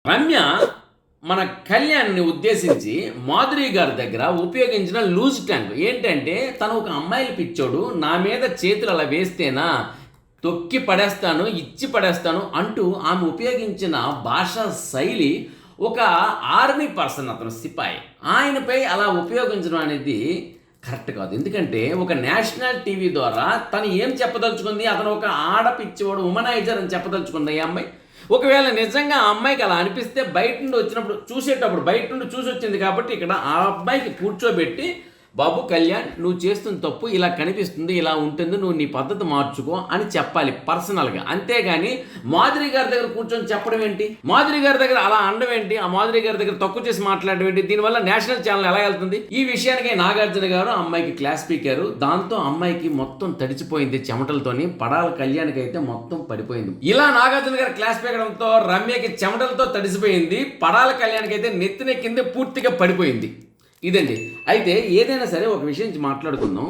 రమ్య మన కళ్యాణ్ని ఉద్దేశించి మాధురి గారి దగ్గర ఉపయోగించిన లూజ్ ట్యాంక్ ఏంటంటే, తను ఒక అమ్మాయిలు పిచ్చోడు, నా మీద చేతులు అలా వేస్తేనా తొక్కి పడేస్తాను, ఇచ్చి పడేస్తాను అంటూ ఆమె ఉపయోగించిన భాషా శైలి ఒక ఆర్మీ పర్సన్, అతను సిపాయి, ఆయనపై అలా ఉపయోగించడం అనేది కరెక్ట్ కాదు. ఎందుకంటే ఒక నేషనల్ టీవీ ద్వారా తను ఏం చెప్పదలుచుకుంది, అతను ఒక ఆడపిచ్చివాడు, ఉమనైజర్ అని చెప్పదలుచుకుంది ఈ అమ్మాయి. ఒకవేళ నిజంగా ఆ అమ్మాయికి అలా అనిపిస్తే బయట నుండి వచ్చినప్పుడు బయట నుండి చూసి వచ్చింది కాబట్టి ఇక్కడ ఆ అబ్బాయికి కూర్చోబెట్టి, బాబు కళ్యాణ్, నువ్వు చేస్తున్న తప్పు ఇలా కనిపిస్తుంది, ఇలా ఉంటుంది, నువ్వు నీ పద్ధతి మార్చుకో అని చెప్పాలి పర్సనల్గా. అంతేగాని మాధురి గారి దగ్గర కూర్చొని చెప్పడం ఏంటి, మాధురి గారి దగ్గర అలా అనడం ఏంటి, ఆ మాధురి గారి దగ్గర తక్కువ చేసి మాట్లాడడం ఏంటి, దీనివల్ల నేషనల్ ఛానల్ ఎలా వెళ్తుంది? ఈ విషయానికి నాగార్జున గారు అమ్మాయికి క్లాస్ పీకారు. దాంతో అమ్మాయికి మొత్తం తడిచిపోయింది చెమటలతోని, పడాల కళ్యాణ్కి అయితే మొత్తం పడిపోయింది. ఇలా నాగార్జున గారు క్లాస్ పీకడంతో రమ్యకి చెమటలతో తడిసిపోయింది, పడాల కళ్యాణ్కి అయితే నెత్తిన కింద పూర్తిగా పడిపోయింది. ఇదండి. అయితే ఏదైనా సరే ఒక విషయం మాట్లాడుకుందాం.